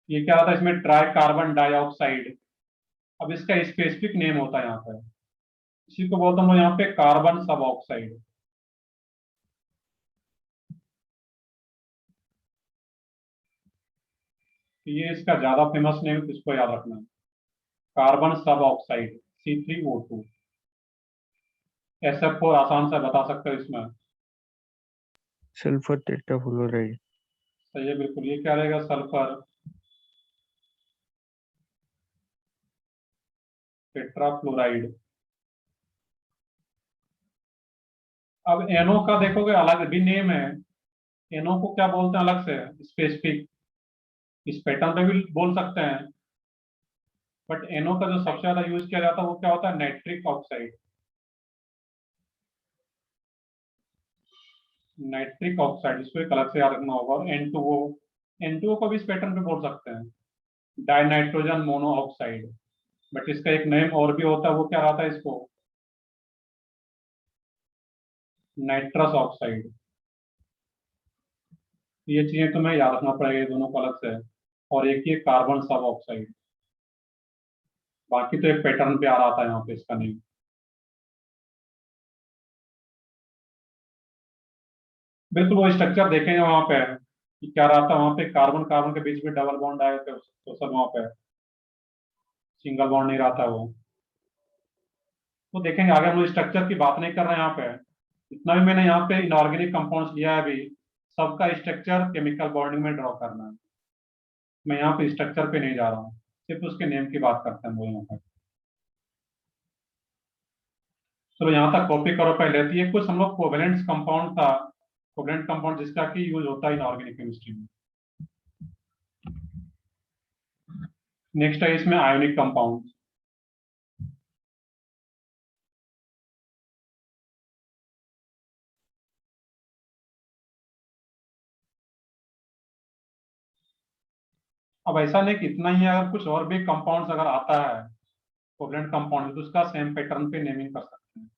ये क्या होता है इसमें, ट्राई कार्बन डाइऑक्साइड। अब इसका स्पेसिफिक नेम होता है यहाँ पे, इसी को बोलता हूँ यहाँ पे कार्बन सब ऑक्साइड। ये इसका ज्यादा फेमस नेम, इसको याद रखना है, कार्बन सब ऑक्साइड C3O2। SF4 आसान से बता सकते हो इसमें, सल्फर टेट्राफ्लोराइड। सही है बिल्कुल। ये क्या रहेगा, सल्फर टेट्राफ्लोराइड। अब NO का देखोगे अलग भी नेम है, NO को क्या बोलते हैं अलग से स्पेसिफिक, इस पैटर्न पे भी बोल सकते हैं, बट NO का जो सबसे ज्यादा यूज किया जाता है वो क्या होता है, नाइट्रिक ऑक्साइड। नाइट्रिक ऑक्साइड, इसको एक अलग से याद रखना होगा। और N2O को भी इस पैटर्न पे बोल सकते हैं, die nitrogen mono oxide. But इसका एक नेम और भी होता है, वो क्या रहता है इसको, नाइट्रस ऑक्साइड। ये चीजें तुम्हें याद रखना पड़ेगा, ये दोनों को अलग से। और एक ये कार्बन सब ऑक्साइड, बाकी तो एक पैटर्न पे आ रहा था यहाँ पे इसका नेम। बिल्कुल वो स्ट्रक्चर देखेंगे वहां पे कि क्या रहा था, वहां पे कार्बन कार्बन के बीच में डबल बॉन्ड आए थे, तो सब वहां पे सिंगल बॉन्ड नहीं रहा था वो। तो देखेंगे आगे, हम लोग स्ट्रक्चर की बात नहीं कर रहे हैं यहाँ पे। इतना भी मैंने यहाँ पे इनऑर्गेनिक कंपाउंड्स लिया है अभी, सबका स्ट्रक्चर केमिकल बॉन्डिंग में ड्रॉ करना है। मैं यहाँ पे स्ट्रक्चर पे नहीं जा रहा हूँ, सिर्फ उसके नेम की बात करते हैं वो यहाँ पर। चलो यहाँ तक कॉपी करो पहले। तो ये कुछ हम लोग कोवेलेंट कंपाउंड था, कोवेलेंट कंपाउंड जिसका की यूज होता है इनऑर्गेनिक केमिस्ट्री में। नेक्स्ट है इसमें आयोनिक कंपाउंड। अब ऐसा नहीं कि इतना ही है, अगर कुछ और भी कंपाउंड्स अगर आता है कोवलेंट कंपाउंड तो उसका सेम पैटर्न पे नेमिंग कर सकते हैं।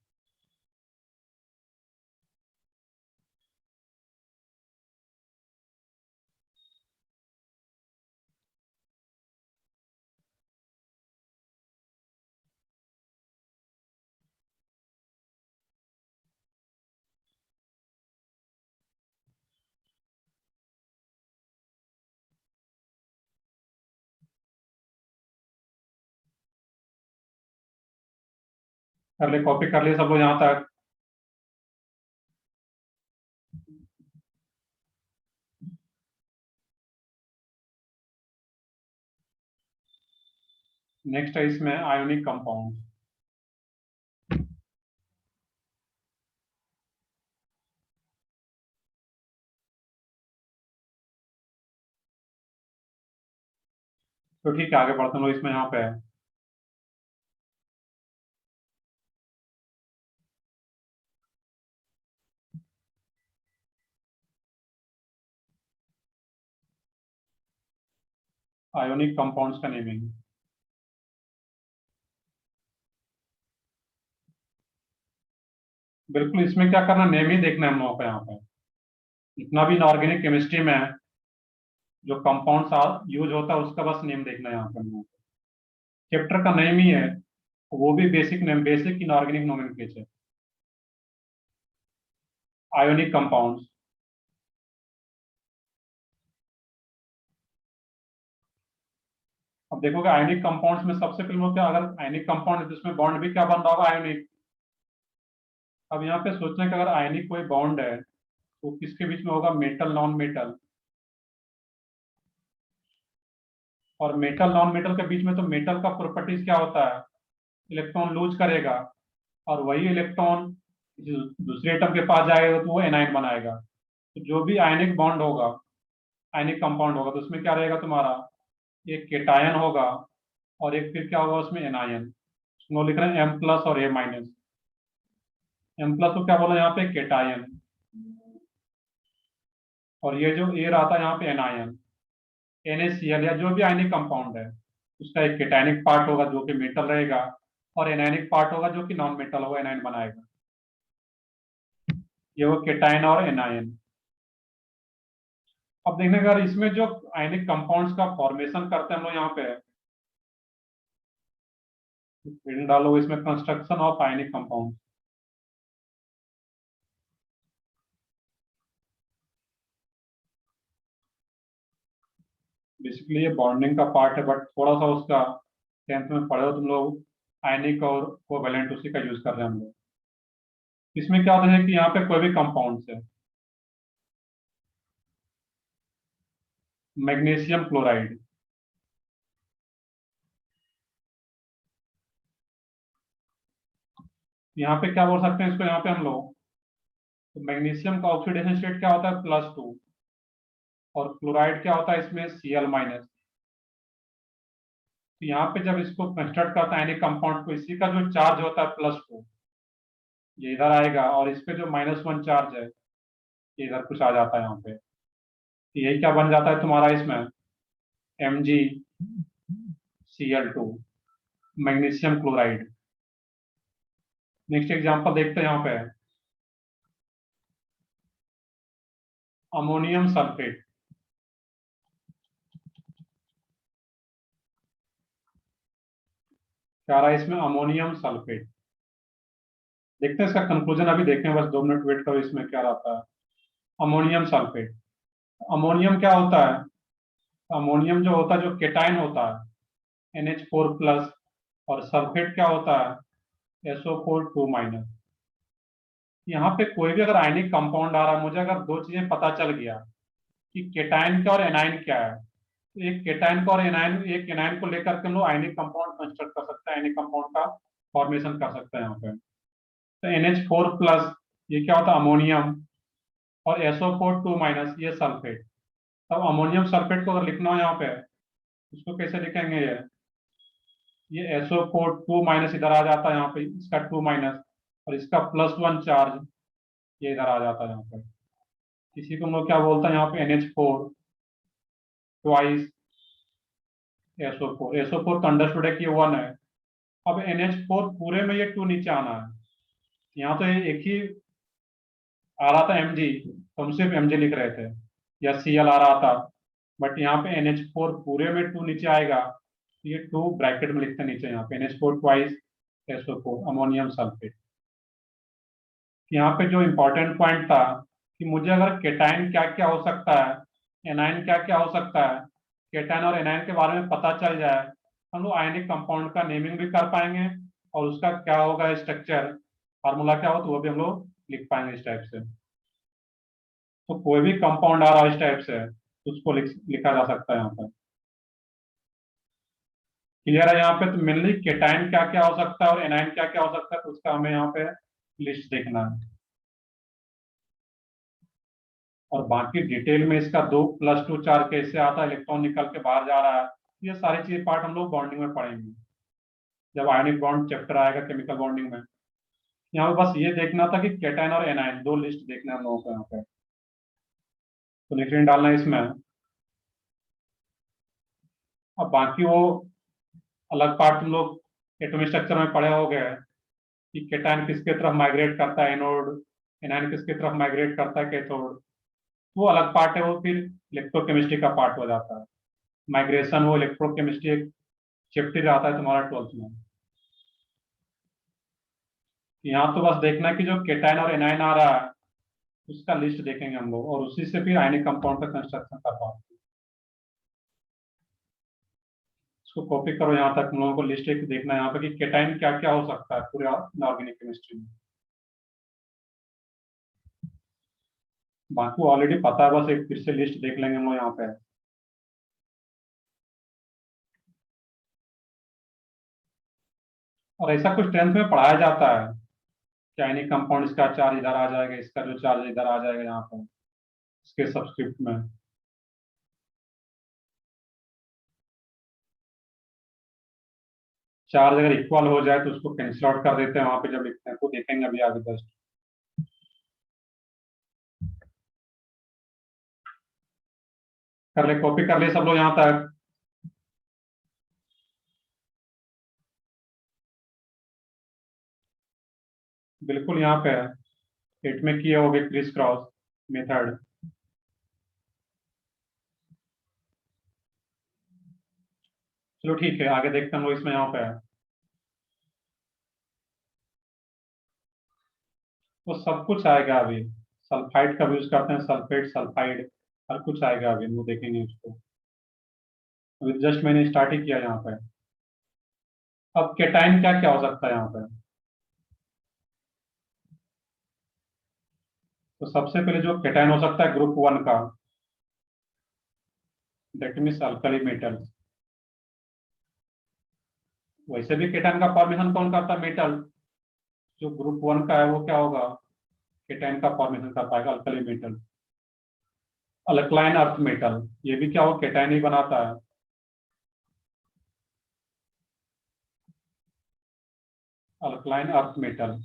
कर ले, कॉपी कर लिए सब लोग यहाँ तक। नेक्स्ट है इसमें आयोनिक कंपाउंड। तो ठीक है, आगे बढ़ते हैं लोग। इसमें यहाँ पे है आयोनिक कंपाउंड्स का नेमिंग। बिल्कुल, इसमें क्या करना, नेम ही देखना है हम लोगों को। यहाँ पे जितना भी इनऑर्गेनिक केमिस्ट्री में है, जो कंपाउंड यूज होता है उसका बस नेम देखना है यहाँ पे हम लोगों को। चैप्टर का नेम ही है, वो भी basic name, basic inorganic nomenclature, ionic compounds. अब देखोगे आयोनिक कंपाउंड्स में सबसे पहले क्या, अगर आयोनिक कंपाउंड है तो उसमें बॉन्ड भी क्या बन रहा होगा, आयोनिक। अब यहाँ पे सोचना है कि अगर आयोनिक कोई बॉन्ड है तो किसके बीच में होगा, मेटल नॉन मेटल। और मेटल नॉन मेटल के बीच में तो मेटल का प्रॉपर्टीज क्या होता है, इलेक्ट्रॉन लूज करेगा, और वही इलेक्ट्रॉन दूसरे एटम के पास जाएगा तो वो एनाइन बनाएगा। तो जो भी आयनिक बॉन्ड होगा, आयनिक कंपाउंड होगा, तो उसमें क्या रहेगा तुम्हारा, एक केटायन होगा और एक फिर क्या होगा उसमें एनायन। उसमें लिख रहे हैं M प्लस और A माइनस। M प्लस को क्या बोला यहाँ पे, केटायन, और ये जो A रहा था यहाँ पे एनायन, NaCl या जो भी आयनिक कंपाउंड है उसका एक केटायनिक पार्ट होगा जो कि मेटल रहेगा, और एनायनिक पार्ट होगा जो कि नॉन मेटल होगा, एनायन बनाएगा। ये वो केटायन और एनायन। अब देखने का, इसमें जो आयनिक कंपाउंड्स का फॉर्मेशन करते हैं हम लोग यहाँ पे, डालो इसमें construction of ionic compound. Basically ये बॉन्डिंग का पार्ट है, बट थोड़ा सा उसका 10th में पढ़े हो तुम लोग, आयनिक और कोवैलेंट उसी का यूज कर रहे हैं हम लोग। इसमें क्या होता है कि यहाँ पे कोई भी कंपाउंड है, मैग्नीशियम क्लोराइड, यहाँ पे क्या बोल सकते हैं इसको, यहाँ पे हम लोग, तो मैग्नीशियम का ऑक्सीडेशन स्टेट क्या होता है, +2, और क्लोराइड क्या होता है इसमें, Cl-। तो यहाँ पे जब इसको कंस्ट्रक्ट करता है यानी कंपाउंड को, इसी का जो चार्ज होता है +2, ये इधर आएगा, और इस पे जो -1 चार्ज है ये इधर कुछ आ जाता है यहाँ पे। तो यही क्या बन जाता है तुम्हारा इसमें, MgCl2, magnesium chloride. Next example देखते हैं यहाँ पे, अमोनियम सल्फेट। क्या रहा है इसमें, अमोनियम सल्फेट। देखते हैं इसका कंक्लूजन, अभी देखें, बस 2 मिनट वेट करो, इसमें क्या रहता है। अमोनियम सल्फेट, अमोनियम क्या होता है, अमोनियम जो होता है, जो केटाइन होता है NH4+, और सल्फेट क्या होता है, SO4 2-। यहाँ पे कोई भी अगर आयनिक कंपाउंड आ रहा है, मुझे अगर दो चीजें पता चल गया कि केटाइन क्या और एनाइन क्या है, तो एक केटाइन का और एनाइन, एक एनाइन को लेकर के हम लोग आयनिक कंपाउंड कंस्ट्रक्ट कर सकते हैं, आयनिक कंपाउंड का फॉर्मेशन कर सकते हैं यहाँ पे। तो NH4+, ये क्या होता है, अमोनियम, और SO4 2- ये सल्फेट। तब अमोनियम सल्फेट को अगर लिखना हो यहाँ पे, उसको कैसे लिखेंगे, ये SO4 2- इधर आ जाता है यहाँ पे, इसका 2-, और इसका +1 चार्ज ये इधर आ जाता है यहाँ पे। इसी को हम लोग क्या बोलते हैं यहाँ पे, NH4 ट्वाइस SO4 तो अंडरस्टूड है कि ये 1 है। अब NH4 पूरे में ये 2 नीचे आना है। यहाँ तो ये एक ही आ रहा था Mg, तो हम सिर्फ Mg लिख रहे थे, या Cl आ रहा था, बट यहाँ पे NH4 पूरे में 2 नीचे आएगा, तो ये 2 ब्रैकेट में लिखते हैं नीचे, यहाँ पे NH4 twice SO4 ammonium sulphate. यहाँ पे जो इम्पोर्टेंट पॉइंट था कि मुझे अगर केटाइन क्या क्या हो सकता है, एनाइन क्या क्या हो सकता है, केटाइन और एनाइन के बारे में पता चल जाए, हम लोग आयनिक कंपाउंड का नेमिंग भी कर पाएंगे, और उसका क्या होगा स्ट्रक्चर, फार्मूला क्या हो, तो वो भी हम लोग लिख पाएंगे इस टाइप से। तो कोई भी कंपाउंड आ रहा है इस टाइप से, उसको लिखा जा सकता है यहाँ पर। क्लियर है यहाँ पे? तो मेनली केटाइन क्या क्या हो सकता है और एनाइन क्या क्या हो सकता है, तो उसका हमें यहाँ पे लिस्ट देखना है। और बाकी डिटेल में इसका 2+2 चार्ज कैसे आता है, इलेक्ट्रॉन निकल के बाहर जा रहा है, ये सारी चीज पार्ट हम लोग बॉन्डिंग में पढ़ेंगे जब आयनिक बॉन्ड चैप्टर आएगा केमिकल बॉन्डिंग में। यहाँ पे बस ये देखना था कि केटाइन और एनाइन 2 लिस्ट देखना है हम लोगों को यहाँ पे, तो न्यूट्रिएंट डालना है इसमें। अब बाकी वो अलग पार्ट हम लोग एटॉमिक स्ट्रक्चर में पढ़े हो गए कि केटाइन किसके तरफ माइग्रेट करता है एनोड, एनाइन किसके तरफ माइग्रेट करता है कैथोड, वो अलग पार्ट है, वो फिर इलेक्ट्रोकेमिस्ट्री का पार्ट हो जाता है। माइग्रेशन वो इलेक्ट्रोकेमिस्ट्री एक चैप्टर आता है तुम्हारा 12th में। यहाँ तो बस देखना है कि जो केटाइन और एनाइन आ रहा है उसका लिस्ट देखेंगे हम लोग, और उसी से फिर आयनिक कंपाउंड का कंस्ट्रक्शन कर पाएंगे। इसको कॉपी करो यहाँ तक, हम लोगों को लिस्ट एक देखना है यहाँ पे कि केटाइन क्या क्या हो सकता है पूरे ऑर्गेनिक केमिस्ट्री में। बाकी ऑलरेडी पता है, बस एक फिर से लिस्ट देख लेंगे हम लोग यहाँ पे। और ऐसा कुछ 10th में पढ़ाया जाता है कि आयनिक कंपाउंड, इसका चार्ज इधर आ जाएगा, इसका जो चार्ज इधर आ जाएगा यहाँ पर इसके सबस्क्रिप्ट में। चार्ज अगर इक्वल हो जाए तो उसको कैंसिल आउट कर देते हैं वहां पे जब लिखते हैं, तो देखेंगे अभी आगे जस्ट। कर ले, कॉपी कर ले सब लोग यहाँ तक। बिल्कुल यहाँ पे 8 में किए होगे क्रिस क्रॉस मेथड। चलो ठीक है, आगे देखते हैं हम लोग इसमें यहाँ पे। तो सब कुछ आएगा अभी, सल्फाइड का यूज करते हैं, सल्फेट सल्फाइड हर कुछ आएगा अभी, हम लोग देखेंगे उसको। अभी जस्ट मैंने स्टार्ट ही किया यहाँ पे। अब केटाइन क्या क्या हो सकता है यहाँ पे, तो सबसे पहले जो केटाइन हो सकता है ग्रुप 1 का, दैट मीन्स अल्कली मेटल्स। वैसे भी केटाइन का फॉर्मेशन कौन करता है, मेटल। जो ग्रुप 1 का है वो क्या होगा, केटाइन का फॉर्मेशन कर पाएगा alkali metal. Alkaline earth metal, ये भी क्या हो, केटाइन ही बनाता है। Alkaline earth metal